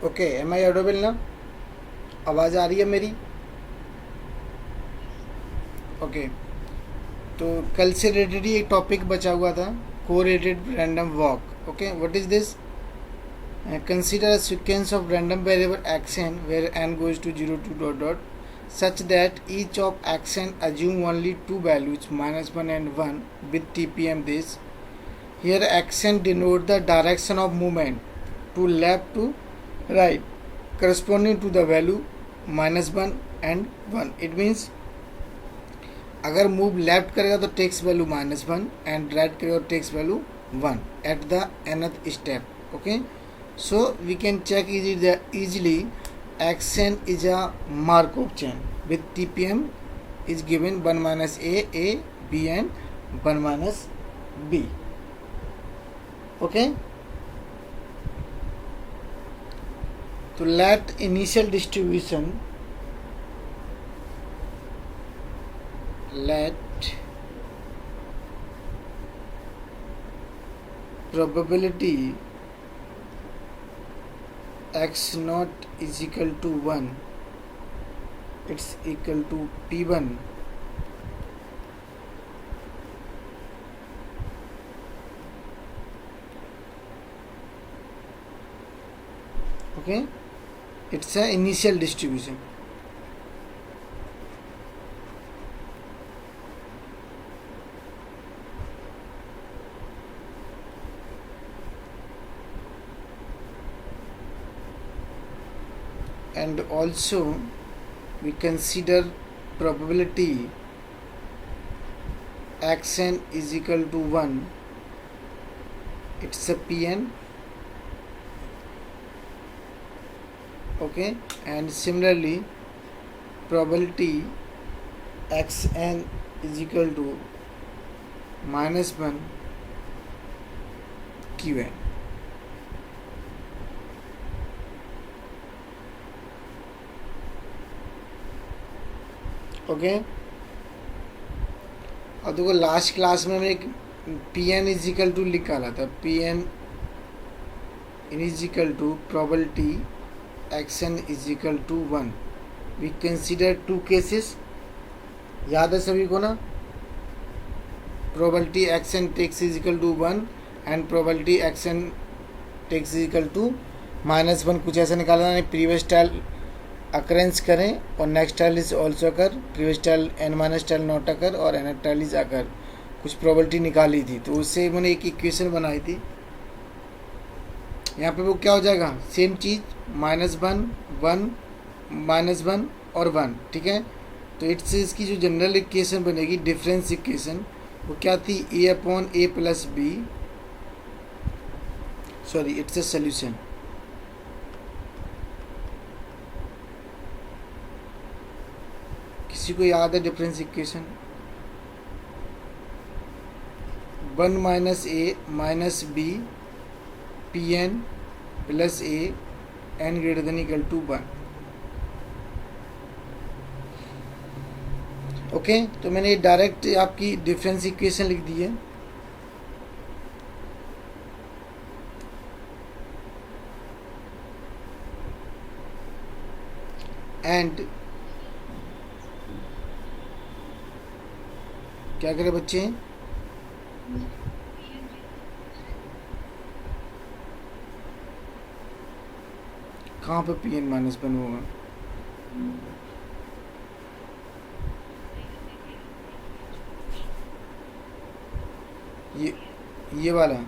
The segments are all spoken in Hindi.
ओके, एम आई ऑडिबल ना? आवाज़ आ रही है मेरी? ओके, तो कल से रिलेटेड ही एक टॉपिक बचा हुआ था, correlated random walk. Okay, what is this? Consider a sequence of random variable xn where n goes to 0 to dot dot such that each of xn assume only two values -1 and 1 with tpm this. Here xn denote the direction of movement to left to right corresponding to the value -1 and 1. It means अगर मूव लेफ्ट करेगा तो टेक्स वैल्यू -1 एंड राइट करेगा तो takes value 1 at the nth स्टेप. Okay, so we can check easily xn is a Markov chain with tpm is given 1 minus a b and 1 minus b. Okay, to let initial distribution, let probability x naught is equal to 1, it's equal to p1 okay, it's a initial distribution. And also we consider probability xn is equal to 1, it's a pn. Okay, and similarly probability xn is equal to -1 qn. Okay, और देखो लास्ट क्लास में एक पी एन इजिकल टू निकाला था, P N equal to probability X N equal to 1. We consider two cases, याद है सभी को ना? Probability X N takes equal to 1 and probability X N takes equal to -1. कुछ ऐसा निकाला ना, प्रीवियस टाइल अकरेंस करें और next tile is also occur, previous tile N minus tile not occur और एन टाइल इज अकर. कुछ प्रोबेबिलिटी निकाली थी, तो उससे मैंने एक इक्वेशन बनाई थी. यहाँ पे वो क्या हो जाएगा, सेम चीज़ -1 1 -1 और 1. ठीक है, तो इट्स इसकी जो जनरल इक्वेशन बनेगी, डिफरेंस इक्वेशन, वो क्या थी, a upon a plus B, sorry it's a solution. किसी को याद है difference equation? 1 minus A minus B P N plus A N greater than equal to 1. Okay, तो मैंने डायरेक्ट आपकी डिफरेंस इक्वेशन लिख दी है. एंड क्या करें बच्चे, कहाँ पे पी एन -1 होगा? ये वाला.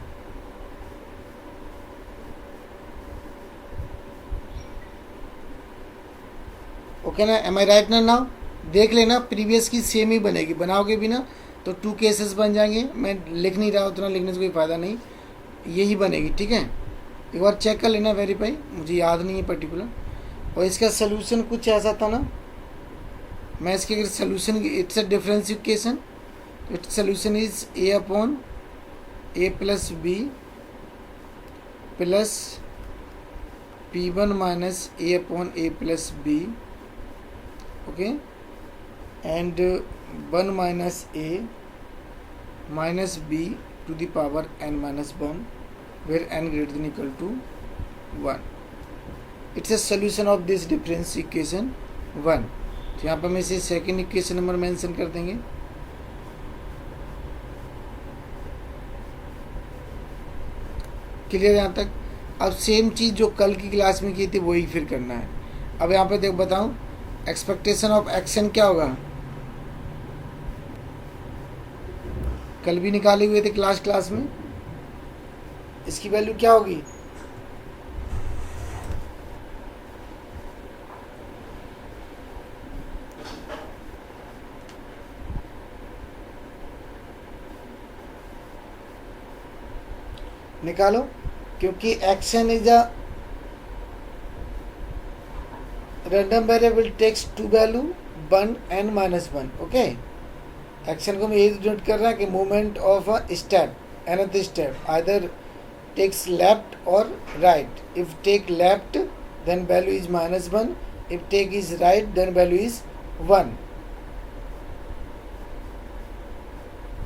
ओके ना, एम आई राइट ना? नाउ देख लेना, प्रीवियस की सेम ही बनेगी, बनाओगे भी ना तो 2 केसेस बन जाएंगे. मैं लिख नहीं रहा, उतना लिखने से कोई फ़ायदा नहीं, यही बनेगी. ठीक है, एक बार चेक कर लेना, वेरीफाई, मुझे याद नहीं है पर्टिकुलर. और इसका सोल्यूशन कुछ ऐसा था ना, मैं इसके अगर solution, it's a difference equation, its solution is a upon a plus B plus p1 minus a upon a plus B. Okay, and 1 minus a minus b to the power n minus 1 where n greater than equal to 1. It's a solution of this difference equation 1। तो यहाँ पर हम इसे सेकेंड इक्वेशन नंबर मेंशन कर देंगे। क्लियर यहाँ तक? अब सेम चीज़ जो कल की क्लास में की थी वही फिर करना है। अब यहाँ पे देख बताऊँ, एक्सपेक्टेशन ऑफ एक्शन क्या होगा, कल भी निकाले हुए थे क्लास में। इसकी वैल्यू क्या होगी, निकालो, क्योंकि action is a random variable takes to value 1 and -1। Okay, action को हम ये डिनोट कर रहा है कि movement of a step, another step either takes left और right. If take left then value is -1, if take is right then value is 1।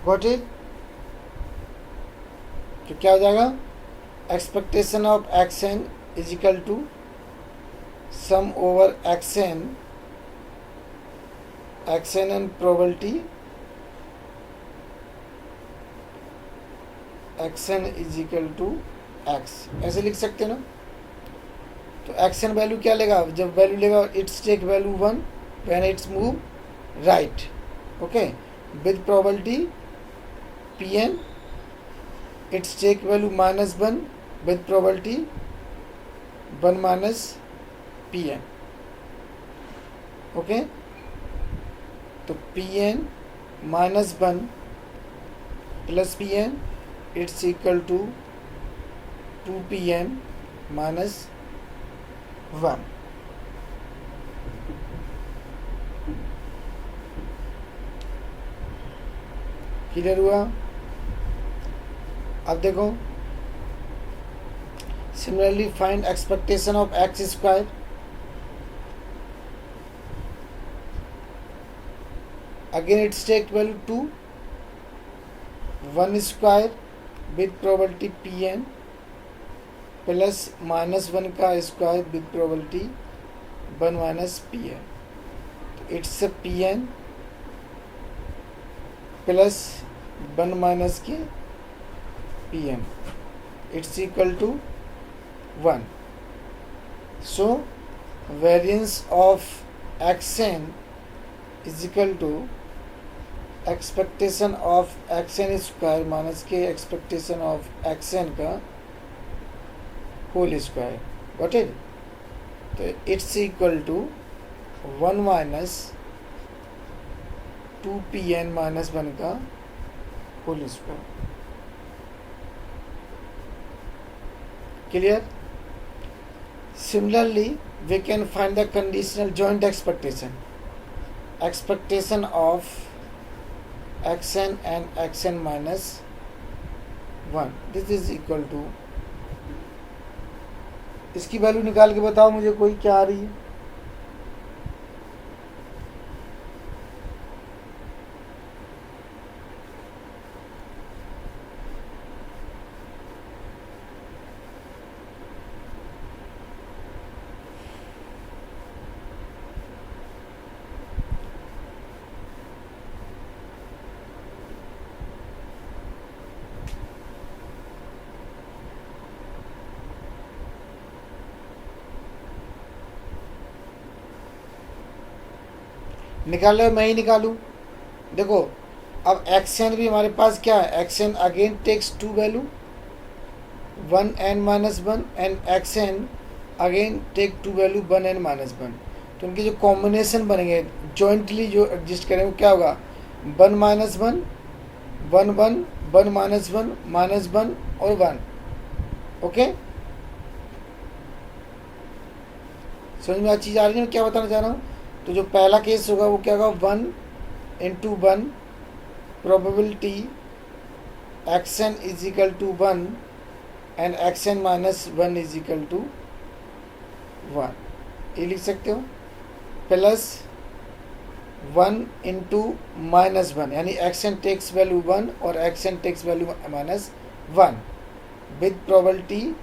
Got it? तो क्या हो जाएगा, expectation of action is equal to sum over action and probability, action is equal to x, ऐसे लिख सकते हैं ना। तो एक्शन वैल्यू क्या लेगा, जब वैल्यू लेगा it's take value 1 when it's move right, okay, with probability Pn, its take value -1 with probability 1 minus Pn। Okay, तो Pn -1 plus Pn it's equal to 2Pn -1। Clear हुआ? अब देखो, similarly find expectation of X square. Again it's take value 2, 1 square with probability Pn plus -1 का square with probability 1 minus Pn। तो इट्स Pn प्लस 1 minus के Pn, it's equal to 1। So variance of action is equal to expectation of action square minus के expectation of action का whole square। Got it? तो it's equal to 1 minus 2Pn minus 1 का whole square। Clear? Similarly, we can find the conditional joint expectation of xn and xn minus 1। This is equal to, इसकी वैल्यू निकाल के बताओ मुझे कोई क्या आ रही है। निकाल लो, मैं ही निकालूं। देखो, अब एक्शन भी हमारे पास क्या है, action again takes 2 value 1 and -1 and action again take 2 value 1 and -1। तो उनके जो कॉम्बिनेशन बनेंगे जॉइंटली जो एडजस्ट करेंगे वो क्या होगा, 1 minus 1 1 1 1 minus 1 -1 और 1। ओके, समझ में चीज़ आ रही है मैं क्या बताना चाह रहा हूँ। तो जो पहला केस होगा वो क्या होगा, 1 into 1 probability action is equal to 1 and action -1 is equal to 1, ये लिख सकते हो, प्लस 1 into -1 यानी एक्शन टेक्स वैल्यू 1 और action takes value -1 with probability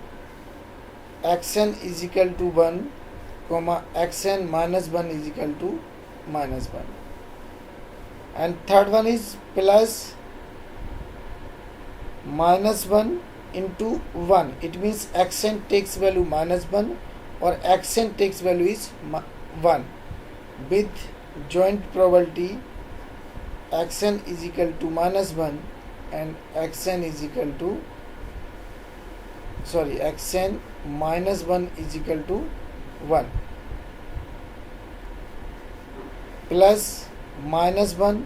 xn is equal to 1 comma xn minus 1 is equal to minus 1, and third one is plus minus 1 into 1. It means xn takes value minus 1 or xn takes value is 1 with joint probability xn is equal to minus 1 and xn is equal to xn minus 1 is equal to 1 plus minus 1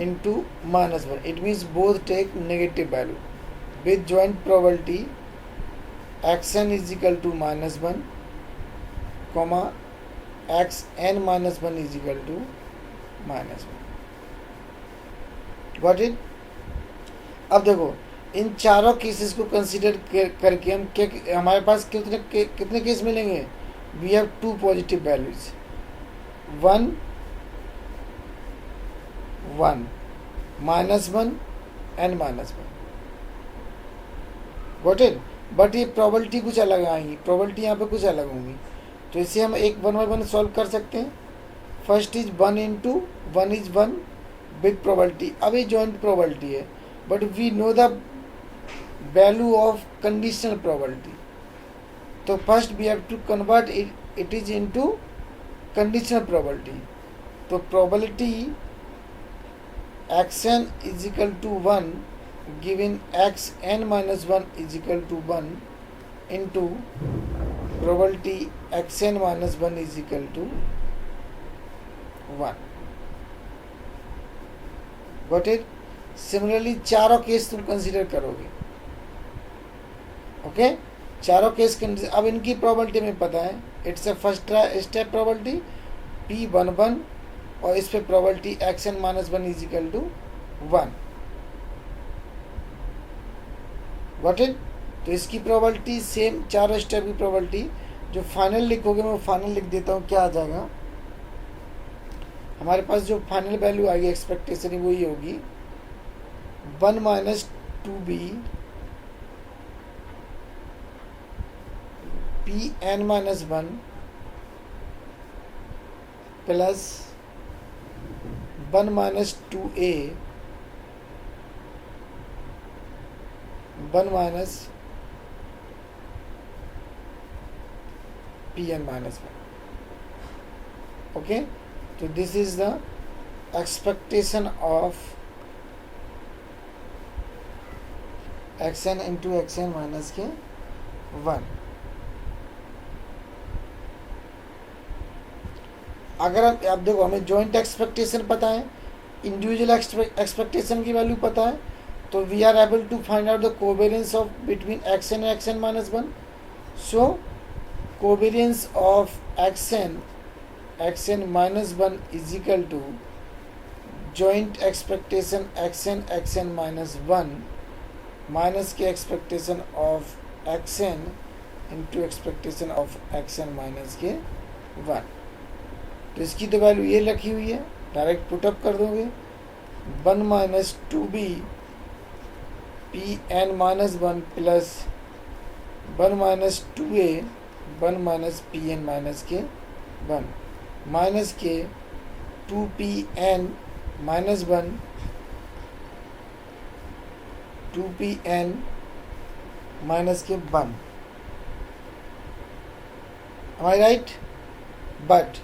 into minus 1. It means both take negative value with joint probability xn is equal to minus 1 comma xn minus 1 is equal to minus 1. Got it. अब देखो इन चारों केसेस को कंसीडर करके हम हमारे पास कितने केस मिलेंगे। We have two positive values, 1 1 minus 1 and minus 1, got इट। बट ये प्रोबेबिलिटी कुछ अलग आएंगी, प्रोबेबिलिटी यहाँ पे कुछ अलग होंगी, तो इसे हम एक 1 बाय 1 सॉल्व कर सकते हैं। First is 1 into 1 is 1 with probability. अब ये जॉइंट प्रोबेबिलिटी है but we know the value of conditional probability, तो first we have to convert it is into conditional probability. तो probability xn is equal to 1 given xn minus 1 is equal to 1 into probability xn minus 1 is equal to 1, got it। Similarly चारों केस तुम कंसीडर करोगे, ओके। चारों केस अब इनकी प्रोबेबिलिटी में पता है, it's a first step probability P11 और इस पे probability xn minus 1 is equal to 1, got it. तो इसकी प्रोबेबिलिटी सेम चारों स्टेप की प्रोबेबिलिटी जो फाइनल लिखोगे मैं फाइनल लिख देता हूँ, क्या आ जाएगा हमारे पास जो फाइनल वैल्यू आएगी एक्सपेक्टेशन वही होगी 1 minus 2b Pn minus 1 plus 1 minus 2a 1 minus Pn minus 1, okay. तो this is the expectation of xn into xn minus के 1। अगर आप देखो हमें जॉइंट एक्सपेक्टेशन पता है, इंडिविजुअल एक्सपेक्टेशन की वैल्यू पता है, तो we are able to find out the covariance of between xn and xn minus 1। So covariance of xn minus 1 is equal to joint expectation xn minus 1 minus के expectation of xn into expectation of xn minus के 1। तो इसकी तो वैल्यू ये रखी हुई है, डायरेक्ट पुटअप कर दोगे 1 minus 2b Pn minus 1 plus 1 minus 2a 1 minus Pn minus के 1 माइनस के 2Pn माइनस 1 2Pn माइनस के 1, am I right? बट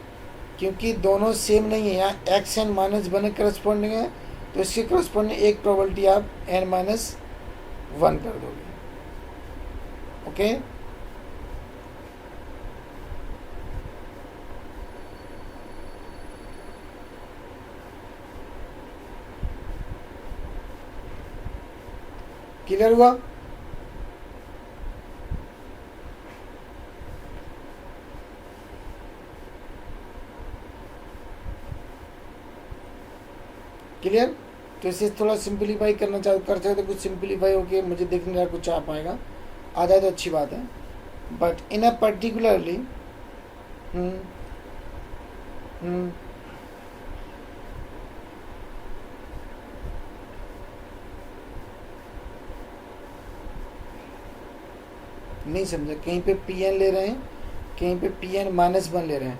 क्योंकि दोनों सेम नहीं है, यहाँ xn माइनस 1 करस्पॉन्डिंग है, तो इसके करस्पॉन्डिंग एक प्रोबेबिलिटी आप n माइनस 1 कर दोगे, ओके। क्लियर हुआ? क्लियर? तो इसे थोड़ा सिंपलीफाई करना चाहो कर सकते तो कुछ सिंपलीफाई होके मुझे देखने का कुछ आ पाएगा, आ जाए तो अच्छी बात है। बट इन अ पर्टिकुलरली नहीं समझा, कहीं पे पी एन ले रहे हैं, कहीं पे पी एन माइनस वन ले रहे हैं।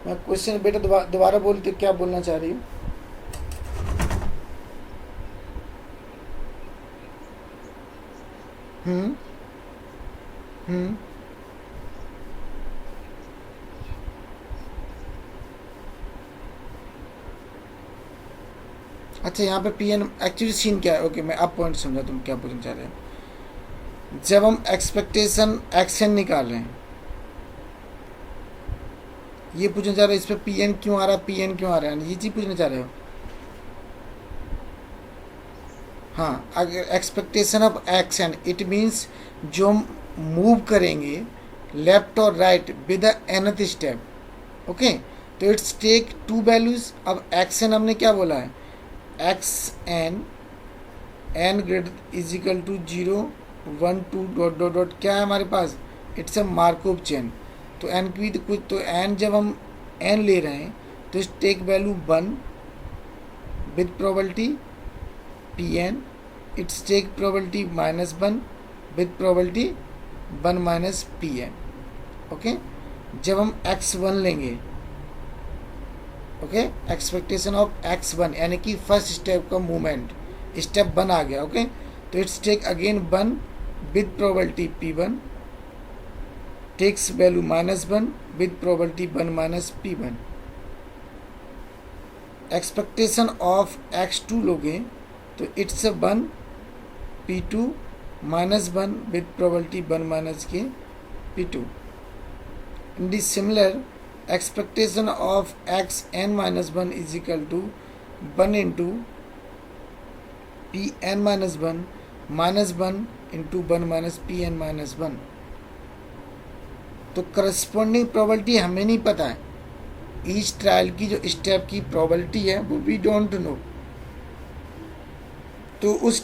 मैं क्वेश्चन बेटा दोबारा बोलती, क्या बोलना चाह रही हूँ? हम्म हम्म अच्छा, यहाँ पे पी एन एक्चुअली सीन क्या है? ओके, मैं अब पॉइंट समझा तुम क्या पूछना चाह रहे हैं। जब हम एक्सपेक्टेशन एक्शन निकाल रहे हैं, ये पूछना चाह रहे हो इस पे पी एन क्यों आ रहा है, पी एन क्यों आ रहा है, ये चीज़ पूछना चाह रहे हो? हाँ, अगर expectation of x n it means जो हम मूव करेंगे लेफ्ट और right with nth step. Okay, तो इट्स टेक टू वैल्यूज। अब एक्शन हमने क्या बोला है, x n greater is equal to 0 1 2 dot dot dot, क्या है हमारे पास, इट्स अ मार्कओव चेन। तो एन की कुछ, तो एन जब हम एन ले रहे हैं तो इस take value 1 with probability p n, it's take probability -1 with probability 1 minus p n. Okay, जब हम x1 लेंगे, ओके, एक्सपेक्टेशन ऑफ x1 यानी कि फर्स्ट स्टेप का मूवमेंट, स्टेप 1 आ गया। ओके, तो it's take again 1 with probability p1, takes value -1 with probability 1 minus p1। Expectation of x2 लोगे तो it's 1 p2 -1 with probability 1 minus के p2। In the similar expectation of x n minus 1 is equal to 1 into p n -1 -1 into 1 minus p n -1। तो करस्पॉन्डिंग प्रोबेबिलिटी हमें नहीं पता है, ईच ट्रायल की जो स्टेप की प्रोबेबिलिटी है वो वी डोंट नो। तो उस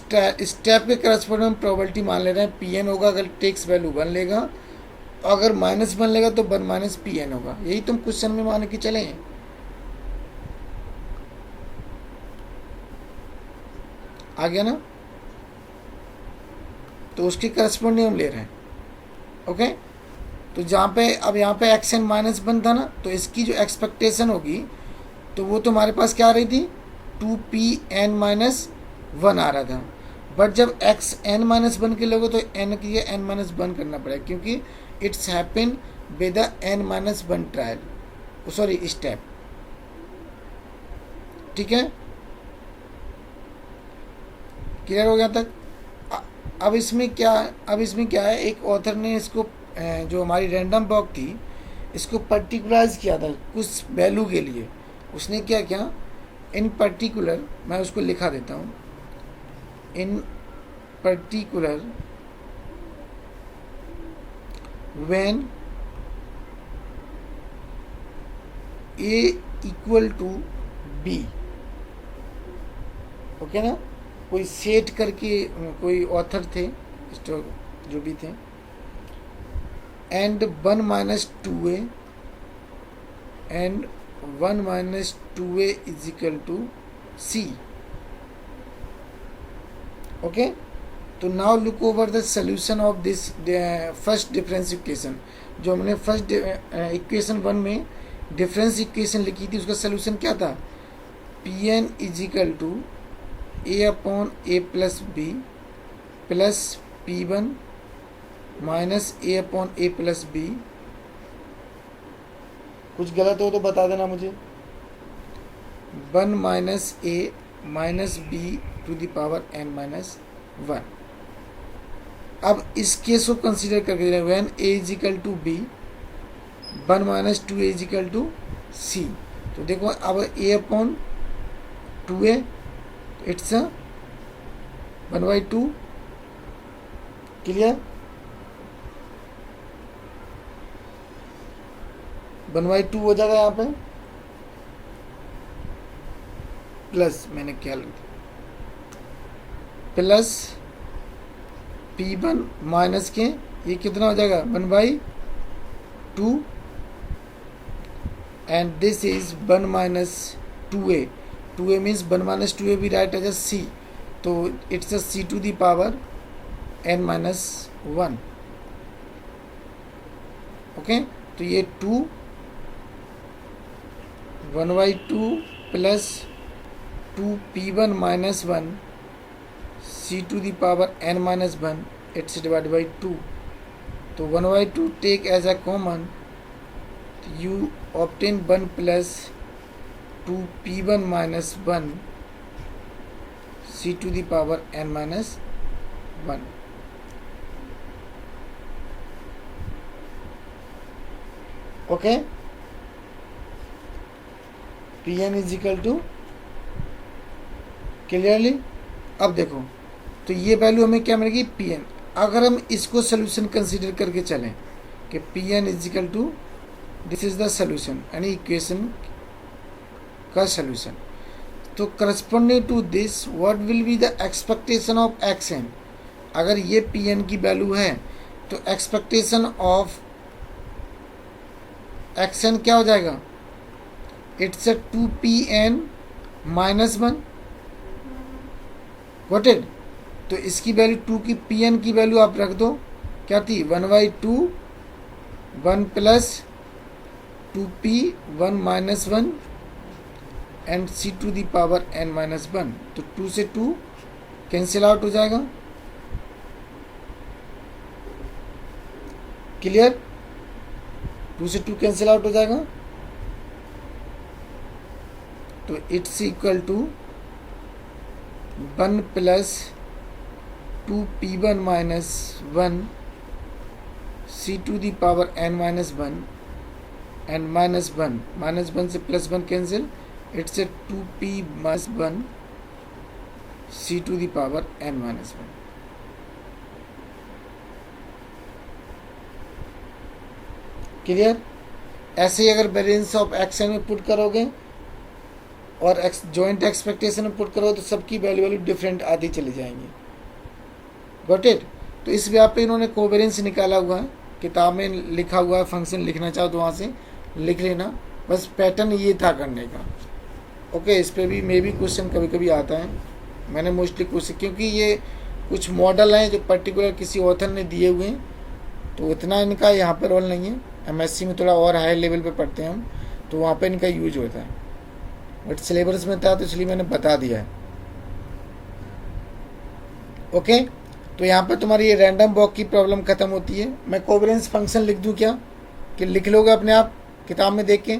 स्टेप के करस्पॉन्डिंग प्रोबेबिलिटी मान ले रहे हैं पी एन होगा, अगर टेक्स वैल्यू 1 लेगा, अगर -1 लेगा तो 1 माइनस पी एन होगा। यही तुम क्वेश्चन में मान के चले हैं। आ गया ना? तो उसकी करस्पॉन्डिंग हम ले रहे हैं। ओके, तो जहाँ पे अब यहाँ पे एक्स एन -1 था ना, तो इसकी जो एक्सपेक्टेशन होगी तो वो तो हमारे पास क्या आ रही थी, 2p n-1 आ रहा था। बट जब एक्स n -1 के लोगे तो n की n-1 करना पड़ेगा, क्योंकि it's happen with n-1 trial, sorry step. ठीक है, क्लियर हो गया तक? अब इसमें क्या है, एक ऑथर ने इसको जो हमारी रैंडम वॉक थी इसको पर्टिकुलराइज किया था कुछ वैल्यू के लिए। उसने क्या किया, इन पर्टिकुलर, मैं उसको लिखा देता हूँ, in particular when a equal to b, okay ना, कोई सेट करके कोई ऑथर थे जो भी थे, and 1 minus 2a and 1 minus 2a is equal to c। Okay, तो now look over the solution of this first difference equation. जो हमने फर्स्ट इक्वेशन 1 में डिफरेंस इक्वेशन लिखी थी उसका सोल्यूशन क्या था, P N is equal to A upon A plus B plus P one minus A upon A plus B. कुछ गलत हो तो बता देना मुझे। 1 minus A minus B to the power n minus 1। अब इस केस को कंसीडर करके when a is equal to B 1 minus 2a is equal to C. तो देखो अब a upon 2a it's 1/2। Clear? 1/2 हो जाएगा यहाँ पे, प्लस मैंने क्या लिखा, प्लस P1 माइनस के ये कितना हो जाएगा 1/2 and this is 1 minus 2a। 2a means 1 minus 2a भी राइट एज c, तो it's a c to the power n minus 1. Okay, तो ये 2 1/2 plus 2p1 minus 1 c to the power n minus 1, it's divide by 2. तो 1/2 take as a common, you obtain 1 plus 2p1 minus 1 c to the power n minus 1. Okay, pn is equal to, clearly. अब देखो, तो ये वैल्यू हमें क्या मिलेगी, pn. अगर हम इसको सोल्यूशन कंसीडर करके चलें कि pn is equal to, this is the solution, यानी इक्वेशन का सोल्यूशन. तो corresponding to this what will be the expectation of x n. अगर ये पी एन की वैल्यू है तो एक्सपेक्टेशन ऑफ एक्सएन क्या हो जाएगा, it's a 2pn minus 1. Got it. तो इसकी वैल्यू 2 की पी एन की वैल्यू आप रख दो, क्या थी 1/2 1 plus 2p1 minus 1 and c to the power n minus 1. तो 2 से 2 कैंसिल आउट हो जाएगा. क्लियर, 2 से 2 कैंसिल आउट हो जाएगा. तो it's equal to 1 plus 2p1 minus 1 c to the power n minus 1 and minus 1 से plus 1 cancel, it's a 2p minus 1 c to the power n minus 1. Clear. ऐसे ही अगर वेरिएंस ऑफ एक्सएन में पुट करोगे और जॉइंट एक्सपेक्टेशन में पुट करोगे तो सबकी वैल्यू डिफरेंट आती चली जाएंगी. Got it. तो इस व्याप पे इन्होंने कोवेरियंस निकाला हुआ है, किताब में लिखा हुआ है. फंक्शन लिखना चाहो तो वहाँ से लिख लेना, बस पैटर्न ये था करने का. ओके, इस पे भी मे भी क्वेश्चन कभी कभी आता है. मैंने मोस्टली क्वेश्चन, क्योंकि ये कुछ मॉडल हैं जो पर्टिकुलर किसी ऑथर ने दिए हुए हैं, तो उतना इनका यहाँ पर रोल नहीं है. एमएससी में थोड़ा और हाई लेवल पे पढ़ते हैं हम, तो वहाँ पे इनका यूज होता है. बट सिलेबस में था तो इसलिए मैंने बता दिया है. ओके, तो यहाँ पर तुम्हारी ये रैंडम वॉक की प्रॉब्लम खत्म होती है. मैं कोवेरियंस फंक्शन लिख दूँ क्या, कि लिख लोगे अपने आप किताब में देख के.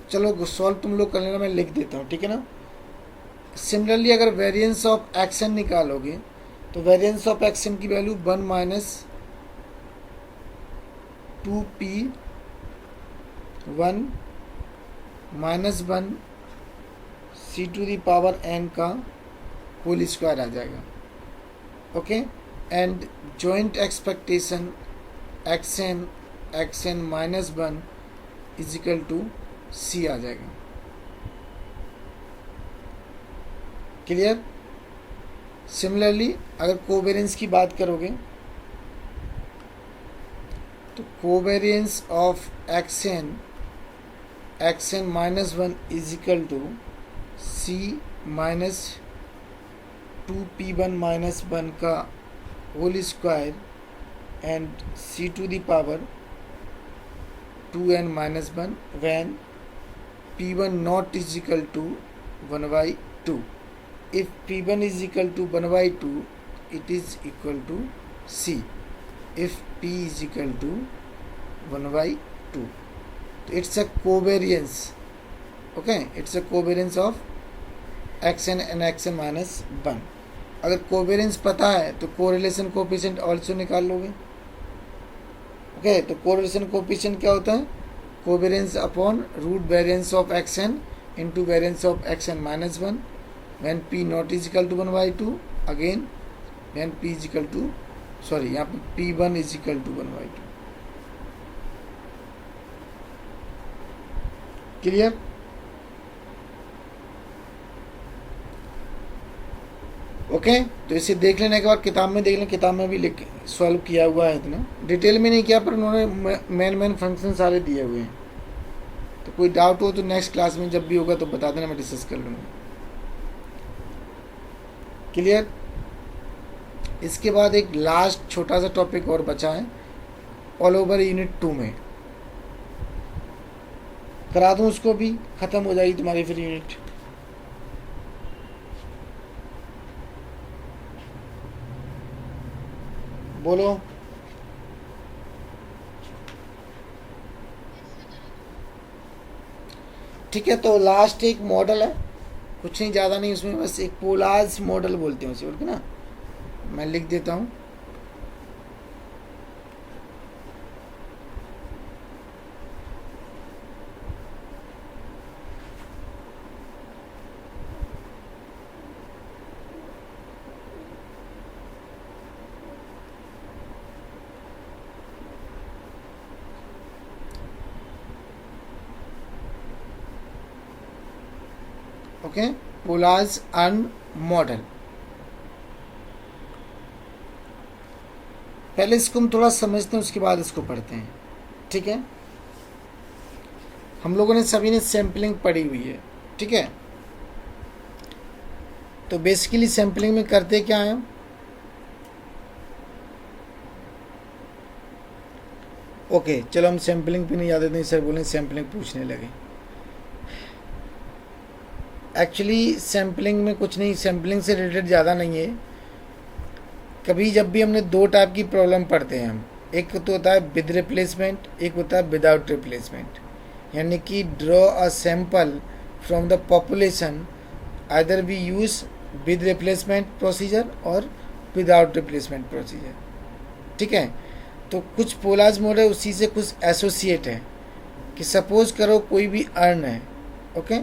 चलो सॉल्व तुम लोग कर लेना, मैं लिख देता हूँ, ठीक है ना. सिमिलरली अगर वेरिएंस ऑफ एक्शन निकालोगे तो वेरिएंस ऑफ एक्शन की value 1 minus 2p1 minus 1 c to the power n का होल स्क्वायर आ जाएगा. Okay, and joint expectation x n minus 1 is equal to c आ जाएगा. क्लियर. सिमिलरली अगर कोवेरियंस की बात करोगे तो covariance of x n minus 1 is equal to c minus 2p1 minus 1 का whole square and c to the power 2n minus 1 when p1 not is equal to 1/2. If p1 is equal to 1/2, it is equal to c. If p is equal to 1/2, so it's a covariance. Okay, it's a covariance of xn and xn minus 1. अगर कोवेरियंस पता है तो कोरिलेशन कोफिशिएंट ऑल्सो निकाल लोगे. ओके, तो कोरिलेशन कोफिशिएंट क्या होता है, covariance upon root variance of x n into variance of x n minus 1 when p not is equal to 1/2, again when p is equal to, sorry, यहाँ पे p1 is equal to 1/2. Clear. Okay, तो इसे देख लेने के बाद किताब में देख लें, किताब में भी लिख सॉल्व किया हुआ है, इतना डिटेल में नहीं किया पर उन्होंने मेन फंक्शन सारे दिए हुए हैं। तो कोई डाउट हो तो नेक्स्ट क्लास में जब भी होगा तो बता देना, मैं डिस्कस कर लूँगा। क्लियर। इसके बाद एक लास्ट छोटा सा टॉपिक और बचा है, ऑल ओवर यूनिट 2 में करा दूँ उसको भी, ख़त्म हो जाएगी तुम्हारी फिर यूनिट। बोलो। ठीक है, तो लास्ट एक मॉडल है, कुछ नहीं ज़्यादा नहीं उसमें, बस एक पोलार्स मॉडल बोलते हैं उसे, ओके ना, मैं लिख देता हूँ। Okay, Polya's urn model. पहले इसको हम थोड़ा समझते हैं, उसके बाद इसको पढ़ते हैं। ठीक है, हम लोगों ने सभी ने सैम्पलिंग पढ़ी हुई है। ठीक है, तो बेसिकली सैम्पलिंग में करते क्या है, ओके चलो हम सैम्पलिंग पे नहीं जाते, नहीं सर बोलें सैम्पलिंग पूछने लगे। एक्चुअली सैम्पलिंग में कुछ नहीं, सैम्पलिंग से रिलेटेड ज़्यादा नहीं है। कभी जब भी हमने दो टाइप की प्रॉब्लम पढ़ते हैं हम, एक तो होता है विद रिप्लेसमेंट, एक होता है विदाउट रिप्लेसमेंट। यानी कि draw a sample from the population, either we use with replacement procedure और विदाउट रिप्लेसमेंट प्रोसीजर। ठीक है, तो कुछ पोलार्स मॉडल उसी से कुछ एसोसिएट है कि सपोज करो कोई भी अर्न है, ओके,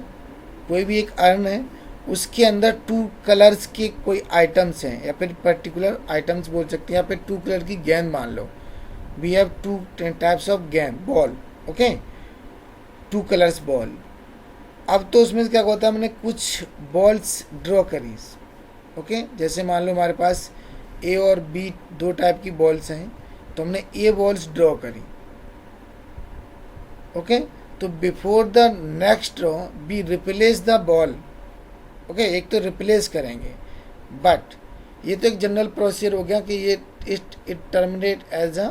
कोई भी एक अर्न है, उसके अंदर 2 कलर्स के कोई आइटम्स हैं, या फिर पर्टिकुलर आइटम्स बोल सकते हैं, या फिर 2 कलर की गेंद मान लो, वी हैव 2 टाइप्स ऑफ गेंद बॉल, ओके, 2 कलर्स बॉल। अब तो उसमें क्या होता है, हमने कुछ बॉल्स ड्रॉ करी, ओके, जैसे मान लो हमारे पास ए और बी 2 टाइप की बॉल्स हैं, तो हमने ए बॉल्स ड्रॉ करी, ओके। तो before the next draw we replace the ball, okay, एक तो रिप्लेस करेंगे, बट ये तो एक जनरल प्रोसीजर हो गया कि ये it terminate as a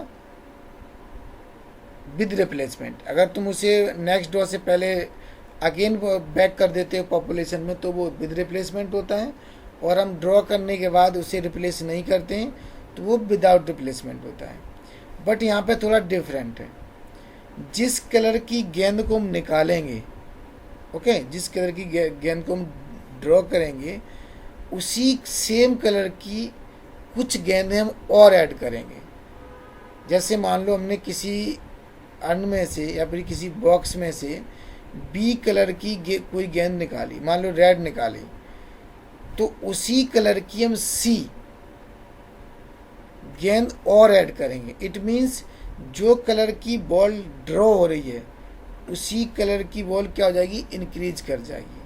with replacement. अगर तुम उसे नेक्स्ट ड्रॉ से पहले अगेन बैक कर देते हो पॉपुलेशन में, तो वो विद रिप्लेसमेंट होता है, और हम ड्रॉ करने के बाद उसे रिप्लेस नहीं करते हैं तो वो विदाउट रिप्लेसमेंट होता है। बट यहाँ पे थोड़ा डिफरेंट है, जिस कलर की गेंद को हम निकालेंगे, ओके, जिस कलर की गेंद को हम ड्रॉ करेंगे, उसी सेम कलर की कुछ गेंदें हम और ऐड करेंगे। जैसे मान लो हमने किसी अर्न में से या फिर किसी बॉक्स में से बी कलर की कोई गेंद निकाली, मान लो रेड निकाली, तो उसी कलर की हम सी गेंद और ऐड करेंगे। इट मीन्स जो कलर की बॉल ड्रॉ हो रही है उसी कलर की बॉल क्या हो जाएगी, इंक्रीज कर जाएगी।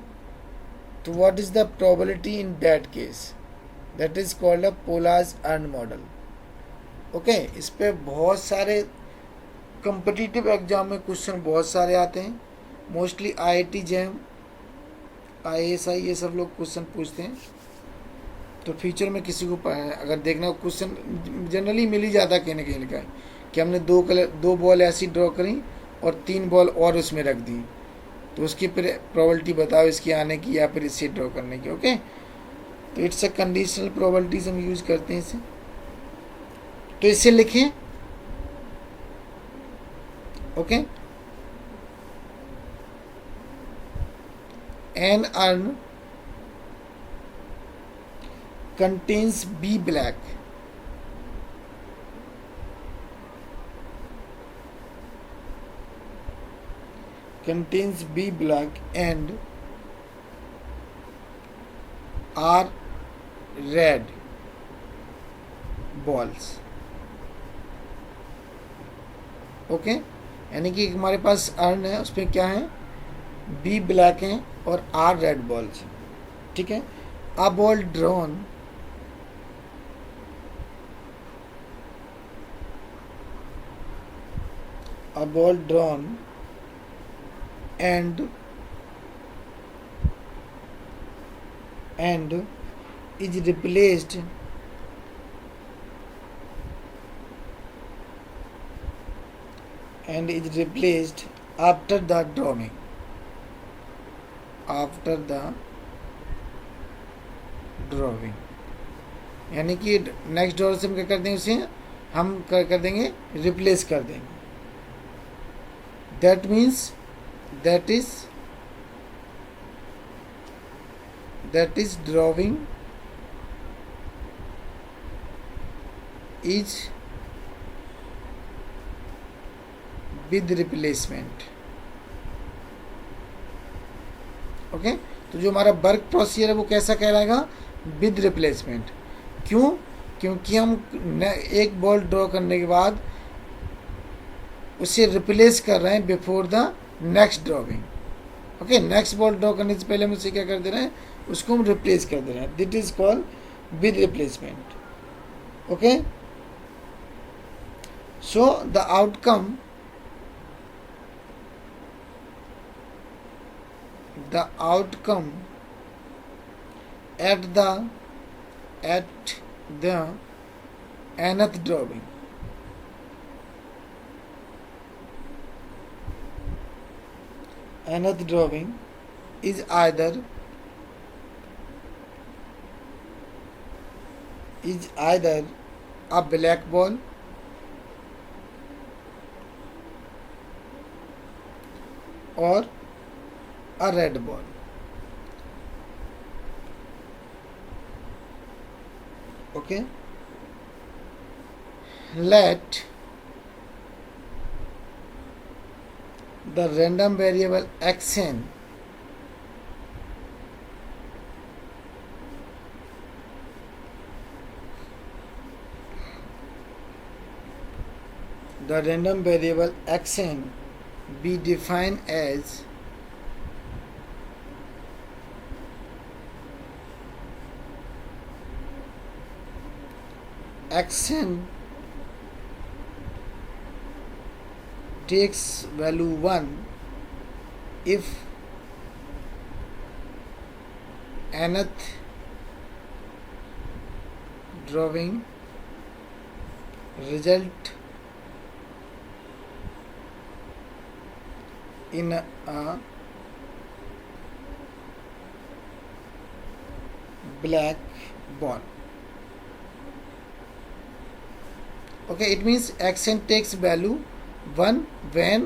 तो what is the probability in that case, that is called a Polya's urn model, okay. इस पे बहुत सारे कॉम्पिटिटिव एग्जाम में क्वेश्चन बहुत सारे आते हैं, मोस्टली IIT जैम, IASI ये सब लोग क्वेश्चन पूछते हैं। तो फ्यूचर में किसी को अगर देखना क्वेश्चन जनरली मिल ही जाता है कहीं ना कहीं लिखा है कि हमने 2 बॉल ऐसी ड्रॉ करी और 3 बॉल और उसमें रख दी, तो उसकी फिर प्रोबेबिलिटी बताओ इसकी आने की या फिर इससे ड्रॉ करने की, ओके। तो इट्स अ कंडीशनल प्रोबेबिलिटीज हम यूज करते हैं इसे, तो इसे लिखें, okay. An urn contains B black, contains B black and R red balls, okay. यानी कि हमारे पास अर्न है, उसमें क्या है, B ब्लैक है और R रेड बॉल्स, ठीक है। A ball drawn a ball drawn and is replaced after the drawing. यानी कि नेक्स्ट ड्रॉवर से हम क्या कर देंगे, उसे हम कर देंगे, रिप्लेस कर देंगे. That means that is drawing is with replacement. Okay, तो जो हमारा वर्क प्रोसीजर है वो कैसा कहलाएगा, विद रिप्लेसमेंट. क्यों? क्योंकि हम एक बॉल ड्रॉ करने के बाद उसे रिप्लेस कर रहे हैं before the next drawing. Okay, next ball draw करने से पहले हम उसे क्या कर दे रहे हैं, उसको हम रिप्लेस कर दे रहे हैं. That is called with replacement. Okay, so the outcome at the nth drawing is either a black ball or a red ball. Okay, let the random variable xn be defined as xn takes value 1 if nth drawing result in a black ball. Okay, it means xn takes value 1 when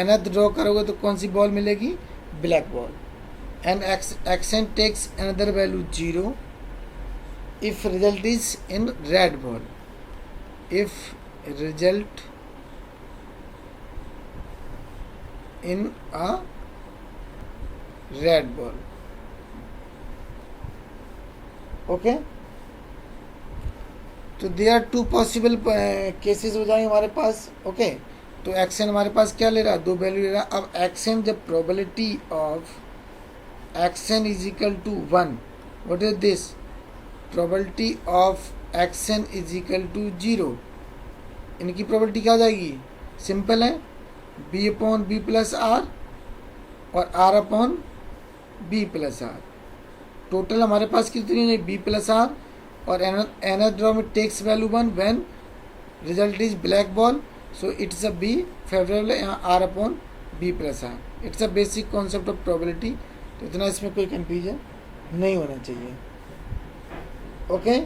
nth draw करोगे तो कौन सी बॉल मिलेगी, black ball. And xn takes another value 0 if result is in red ball. If result in a red ball. Okay, तो they are two possible cases हो जाएंगे हमारे पास. ओके, तो एक्शन हमारे पास क्या ले रहा है, 2 वैल्यू ले रहा है. अब एक्शन जब probability of action is equal to 1, what is this, probability of action is equal to 0. इनकी प्रोबेबिलिटी क्या हो जाएगी, सिंपल है, B upon B plus R और R upon B plus R. Total हमारे पास कितनी है, बी प्लस आर, और nth ड्रॉ में takes value 1 when result is black ball. So it's a B favourable, यहाँ R upon B plus are. It's a basic concept of probability. तो इतना इसमें कोई कंफ्यूजन नहीं होना चाहिए. ओके,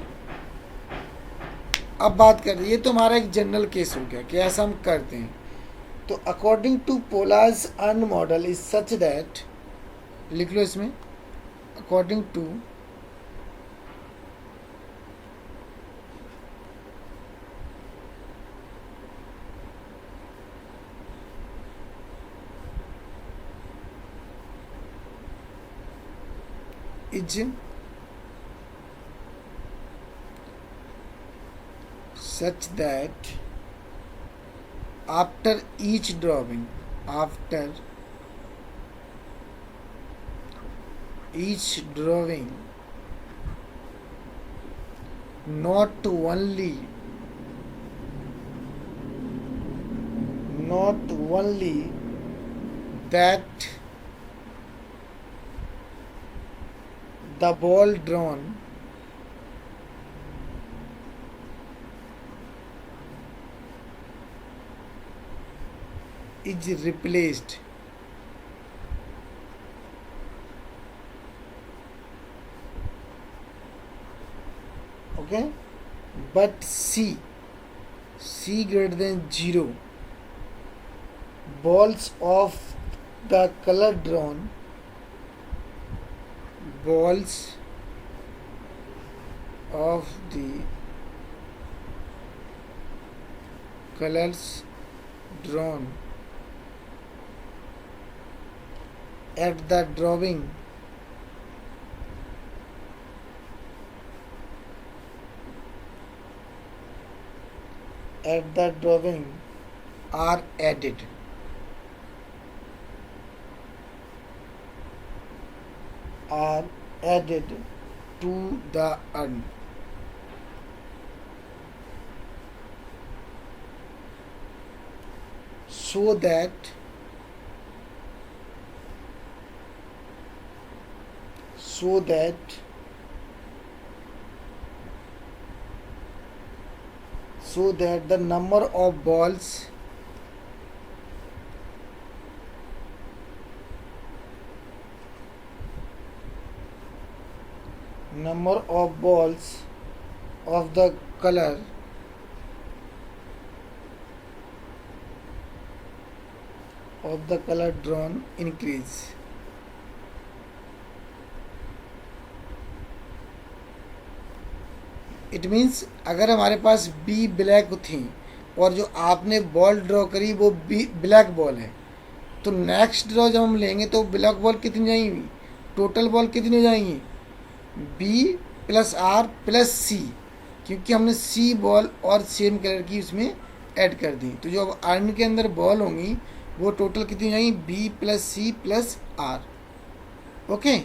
अब बात कर रही है, तो हमारा एक जनरल केस हो गया कि ऐसा हम करते हैं. तो according to Polya's urn model is such that, लिख लो इसमें, according to is such that after each drawing not not only that the ball drawn is replaced okay, but c greater than 0 balls of the color drawn balls of the colors drawn at the drawing are added to the urn so that the number of balls of the color drawn increase. It means अगर हमारे पास बी ब्लैक थी और जो आपने बॉल ड्रॉ करी वो बी ब्लैक बॉल है, तो नेक्स्ट ड्रॉ जब हम लेंगे तो ब्लैक बॉल कितनी जाएंगी, टोटल बॉल कितनी हो जाएंगी, बी प्लस आर प्लस सी, क्योंकि हमने सी बॉल और सेम कलर की उसमें ऐड कर दी। तो जो अब अर्न के अंदर बॉल होंगी वो टोटल कितनी हो जाएंगी, B plus C plus R. Okay,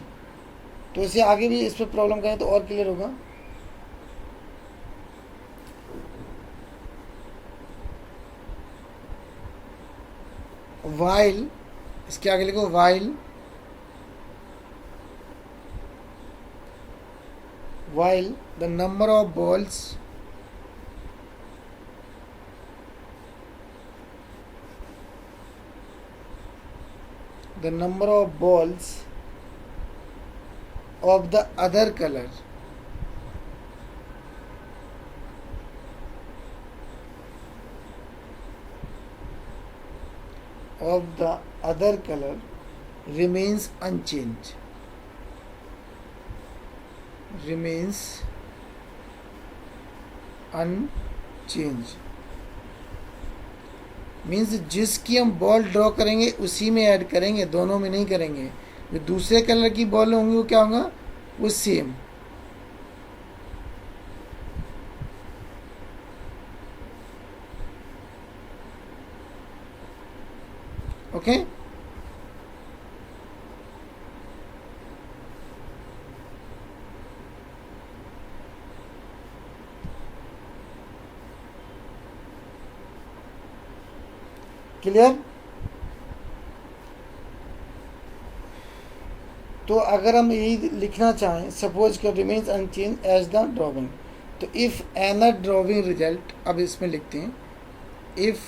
तो इसे आगे भी इस पर प्रॉब्लम करें तो और क्लियर होगा। वाइल, इसके आगे लिखो while the number of balls of the other color remains unchanged, means जिसकी हम बॉल ड्रॉ करेंगे उसी में ऐड करेंगे, दोनों में नहीं करेंगे। जो दूसरे कलर की बॉल होंगी वो क्या होगा, वो सेम। Okay, clear. तो अगर हम यही लिखना चाहें, सपोज कर remains unchange as the drawing, तो इफ एनथ ड्रॉइंग रिजल्ट, अब इसमें लिखते हैं if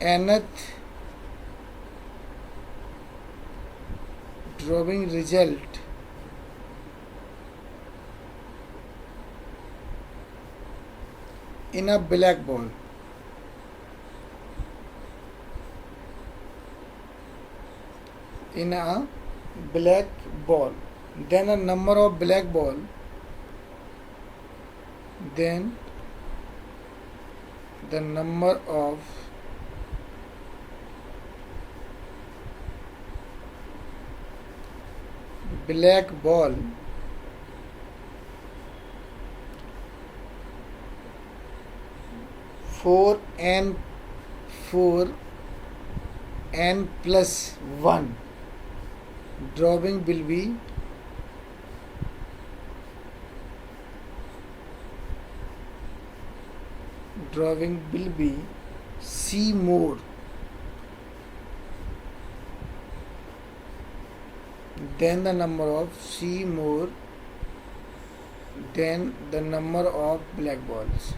nth drawing result in a black ball, then a number of black ball, then the number of black ball for n plus 1 drawing will be C more than the number of black balls.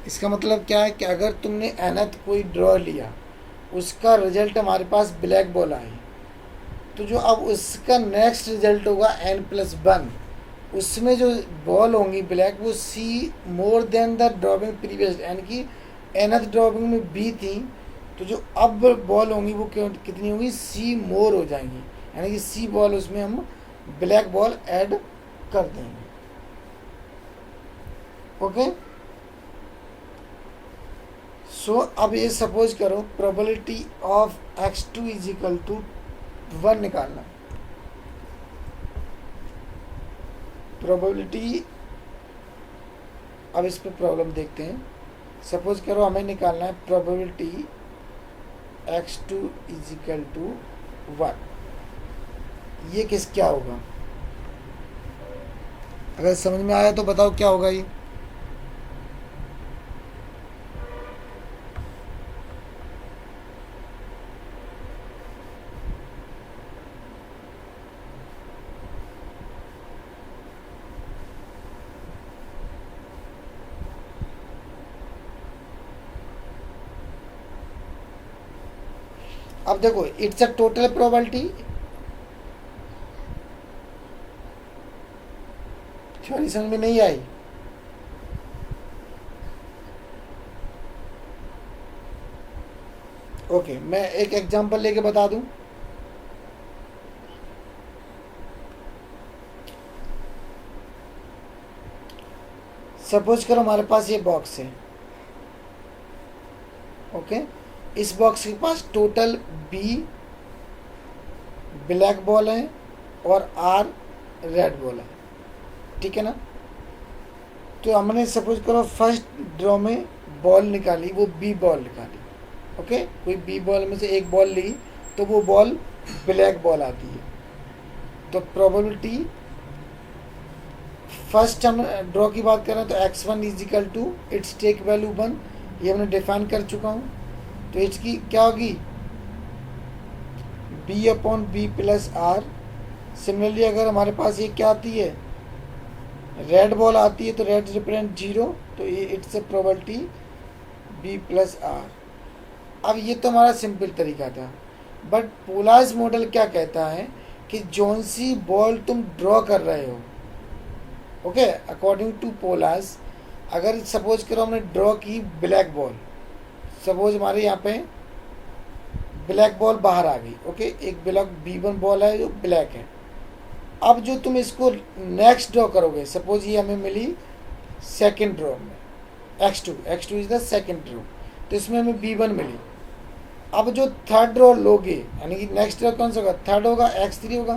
इसका मतलब क्या है कि अगर तुमने nth कोई ड्रॉ लिया, उसका रिजल्ट हमारे पास ब्लैक बॉल आई, तो जो अब उसका नेक्स्ट रिजल्ट होगा n+1, उसमें जो बॉल होंगी ब्लैक वो C more than the dropping previous, यानी कि nth ड्रॉपिंग में B थी, तो जो अब बॉल होंगी वो कितनी होंगी, C मोर हो जाएंगी, यानी कि C बॉल उसमें हम ब्लैक बॉल ऐड कर देंगे. ओके. सो अब ये सपोज करो probability of x2 is equal to 1 निकालना. प्रोबेबिलिटी, अब इस पे प्रॉब्लम देखते हैं. सपोज करो हमें निकालना है probability x2 is equal to 1. ये क्या होगा? अगर समझ में आया तो बताओ क्या होगा ये. अब देखो, it's a total probability. Theory समझ में नहीं आई? ओके, मैं एक एग्जांपल लेके बता दूं. सपोज करो हमारे पास ये बॉक्स है. ओके. इस बॉक्स के पास टोटल B ब्लैक बॉल है और R रेड बॉल है. ठीक है ना. तो हमने सपोज करो फर्स्ट ड्रॉ में बॉल निकाली, वो B बॉल निकाली. ओके. कोई B बॉल में से एक बॉल ली तो वो बॉल ब्लैक बॉल आती है. तो प्रोबेबिलिटी फर्स्ट हम ड्रॉ की बात करें तो x1 is equal to it's take value 1, ये हमने डिफाइन कर चुका हूँ. तो इसकी क्या होगी, B/B प्लस R. सिमिलरली अगर हमारे पास ये क्या आती है, रेड बॉल आती है, तो रेड रिप्रेजेंट 0, तो ये it's a probability B plus R. अब ये तो हमारा सिंपल तरीका था. बट पोलार्स मॉडल क्या कहता है कि जौन सी बॉल तुम ड्रॉ कर रहे हो, ओके, अकॉर्डिंग टू पोलार्स, अगर सपोज करो हमने ड्रॉ की ब्लैक बॉल, सपोज हमारे यहाँ पे ब्लैक बॉल बाहर आ गई. ओके. एक ब्लैक B1 बॉल है जो ब्लैक है. अब जो तुम इसको नेक्स्ट ड्रॉ करोगे, सपोज ये हमें मिली सेकंड ड्रॉ में x2 is the second draw, तो इसमें हमें B1 मिली. अब जो थर्ड ड्रॉ लोगे, यानी कि नेक्स्ट ड्रॉ कौन सा होगा, थर्ड होगा, x3 होगा.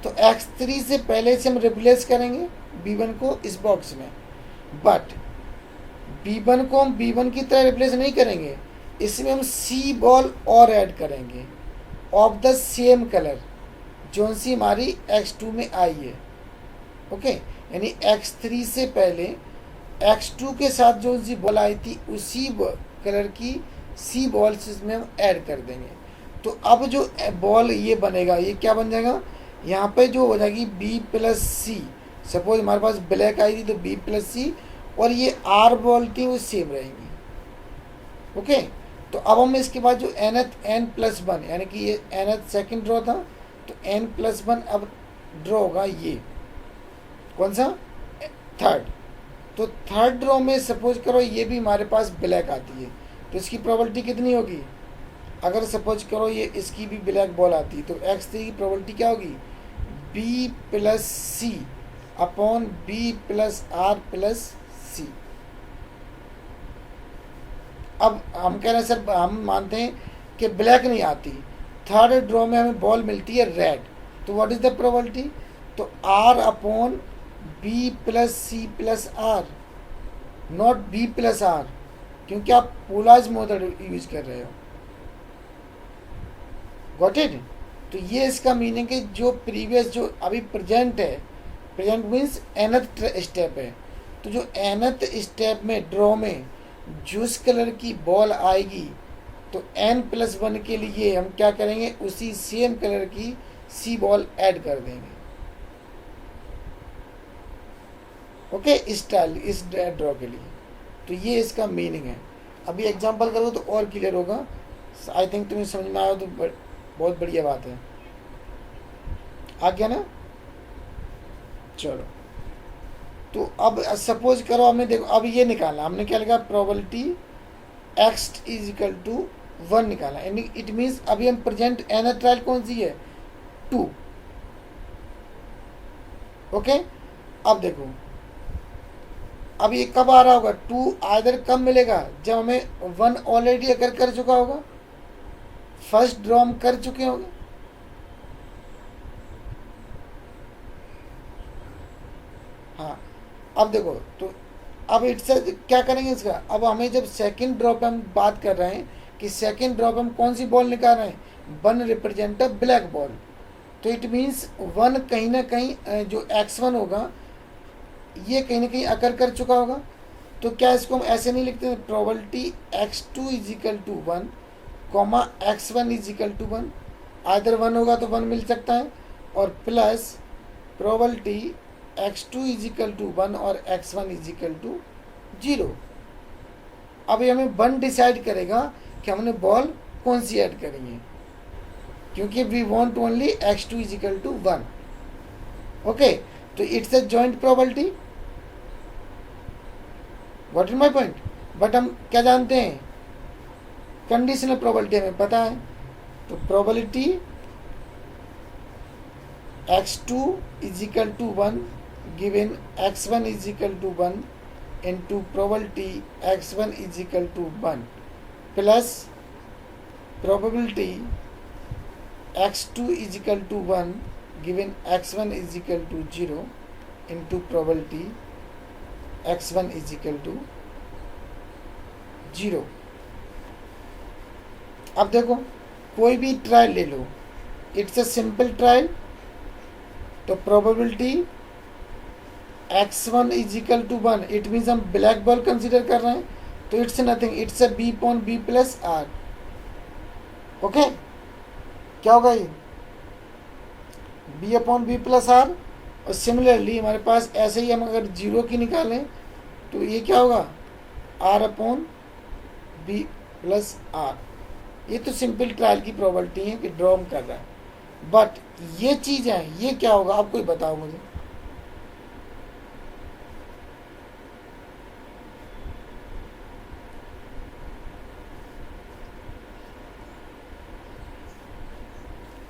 तो x3 से पहले से हम रिप्लेस करेंगे B1 को इस बॉक्स में. बट B1 को हम B1 की तरह रिप्लेस नहीं करेंगे, इसमें हम C बॉल और ऐड करेंगे ऑफ द सेम कलर, जो सी हमारी x2 में आई है. ओके. यानी x3 से पहले x2 के साथ जो सी बॉल आई थी उसी कलर की C बॉल्स इसमें हम ऐड कर देंगे. तो अब जो बॉल ये बनेगा, ये क्या बन जाएगा, यहाँ पे जो हो जाएगी B प्लस C. सपोज हमारे पास ब्लैक आई थी तो B प्लस C, और ये R बॉल थी वो सेम रहेंगी. ओके. तो अब हम इसके बाद जो n+1, यानी कि ये nth सेकंड ड्रॉ था, तो n+1 अब ड्रॉ होगा ये कौन सा, थर्ड. तो थर्ड ड्रॉ में सपोज करो ये भी हमारे पास ब्लैक आती है, तो इसकी प्रोबेबिलिटी कितनी होगी, अगर सपोज करो ये इसकी भी ब्लैक बॉल आती है, तो x3 की प्रोबेबिलिटी क्या होगी, B plus C upon B plus R plus C. अब हम कह रहे हैं सर, हम मानते हैं कि ब्लैक नहीं आती, थर्ड ड्रॉ में हमें बॉल मिलती है रेड, तो व्हाट इज द प्रोबेबिलिटी, तो R upon B plus C plus R, not B plus R, क्योंकि आप पोलार्स मेथड यूज कर रहे हो. Got it. तो ये इसका मीनिंग है जो प्रीवियस जो अभी प्रेजेंट है प्रेजेंट मीन्स nth स्टेप है, तो जो nth स्टेप में ड्रॉ में जिस कलर की बॉल आएगी तो n+1 के लिए हम क्या करेंगे, उसी सेम कलर की सी बॉल ऐड कर देंगे। ओके, इस ड्रॉ के लिए। तो ये इसका मीनिंग है। अभी एग्जांपल करो तो और क्लियर होगा। आई थिंक तुम्हें समझ में आया तो बहुत बढ़िया बात है। आ गया ना? चलो, तो अब सपोज करो हमें, देखो अब ये निकालना, हमने क्या लिखा, प्रोबेबिलिटी x = 1 निकाला। इट मीन्स अभी हम प्रेजेंट nth ट्रायल कौन सी है, 2। ओके, अब देखो अब ये कब आ रहा होगा, 2 आइदर कब मिलेगा, जब हमें 1 ऑलरेडी अगर कर चुका होगा, फर्स्ट ड्रॉ हम कर चुके होंगे। हाँ, अब देखो, तो अब इससे क्या करेंगे इसका, अब हमें जब सेकंड ड्रॉ पे हम बात कर रहे हैं कि सेकंड ड्रॉ पे हम कौन सी बॉल निकाल रहे हैं, 1 रिप्रेजेंट अ ब्लैक बॉल। तो इट मीन्स 1 कहीं ना कहीं जो x1 होगा ये कहीं ना कहीं अकर कर चुका होगा। तो क्या इसको हम ऐसे नहीं लिखते हैं, probability x2 = 1 comma x1 = 1, either 1 होगा तो 1 मिल सकता है, और प्लस प्रोबेबिलिटी x2 = 1 और x1 = 0। अभी हमें 1 डिसाइड करेगा कि हमने बॉल कौन सी ऐड करनी है, क्योंकि we want only x2 = 1। Okay, तो it's a joint probability. What is my point? But हम क्या जानते हैं, कंडीशनल प्रोबेबिलिटी हमें पता है। तो probability x2 = 1 given x1 = 1 into probability x1 = 1 plus probability x2 = 1 given x1 = 0 into probability x1 = 0। अब देखो कोई भी ट्रायल ले लो, इट्स अ सिंपल ट्रायल। तो प्रोबेबिलिटी x1 = 1, इट मीन्स हम ब्लैक बॉल कंसिडर कर रहे हैं, तो it's nothing, it's a b/b + r। Okay, क्या होगा ये, b/b + r। और सिमिलरली हमारे पास ऐसे ही हम अगर 0 की निकालें तो ये क्या होगा, r/b + r। ये तो सिंपल ट्रायल की प्रोबेबिलिटी है कि ड्रॉ कर रहा है। बट ये चीज़ है, ये क्या होगा, आप कोई बताओ मुझे।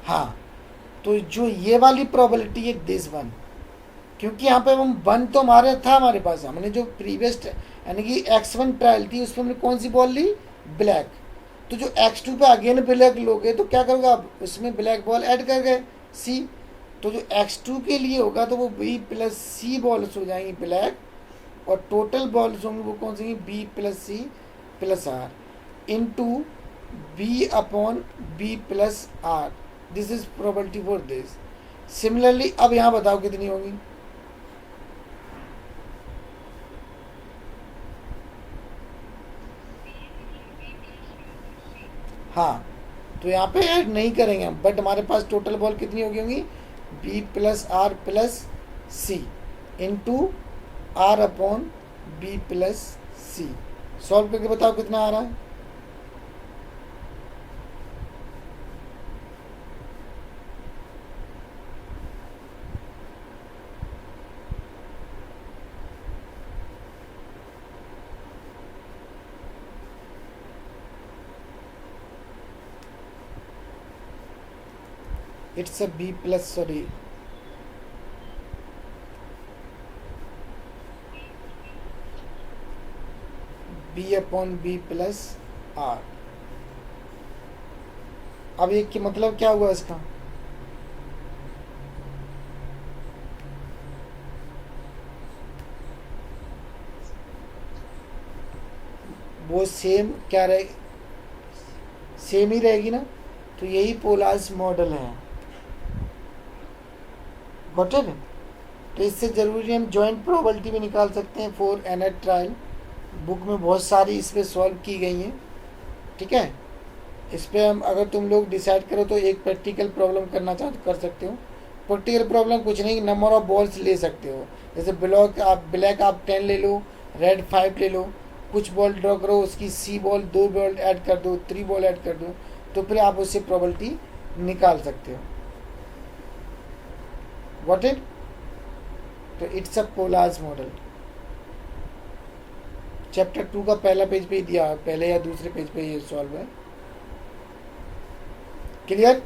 हाँ, तो जो ये वाली प्रोबेबिलिटी है दिस वन, क्योंकि यहाँ पे हम 1 तो हमारे था, हमारे पास हमने जो प्रीवियस यानी कि x1 ट्रायल थी उसमें हमने कौन सी बॉल ली, ब्लैक। तो जो x2 पे अगेन ब्लैक लोगे तो क्या करोगे आप, उसमें ब्लैक बॉल ऐड कर गए c। तो जो x2 के लिए होगा तो वो b + c बॉल्स हो जाएंगी ब्लैक, और टोटल बॉल्स होंगी वो कौन सी, b + c + r into b/b + r। This is probability for this. Similarly अब यहाँ बताओ कितनी होगी, हाँ, तो यहाँ पे ऐड नहीं करेंगे हम, बट हमारे पास टोटल बॉल कितनी होगी, b + r + c into r/b + c। Solve करके बताओ कितना आ रहा है। It's a b + sorry b/b + r। अब ये कि मतलब क्या हुआ इसका, वो सेम क्या रहेगी, सेम ही रहेगी ना। तो यही पोलार्स मॉडल है, गॉट इट। तो इससे ज़रूरी हम जॉइंट प्रोबेबिलिटी भी निकाल सकते हैं फॉर एनएट ट्रायल। बुक में बहुत सारी इस पर सॉल्व की गई हैं, ठीक है। इस पर हम अगर तुम लोग डिसाइड करो तो एक प्रैक्टिकल प्रॉब्लम करना चाहो तो कर सकते हो। प्रैक्टिकल प्रॉब्लम कुछ नहीं, नंबर ऑफ बॉल्स ले सकते हो। जैसे ब्लैक आप 10 ले लो, रेड 5 ले लो, कुछ बॉल ड्रॉ करो, उसकी सी बॉल 2 बॉल ऐड कर दो, 3 बॉल ऐड कर दो, तो फिर आप उससे प्रोबेबिलिटी निकाल सकते हो। व्हाट इट, तो it's a collage model. Chapter 2 का पहला पेज पे ही दिया, पहले या दूसरे पेज पे ये सॉल्व है। क्लियर।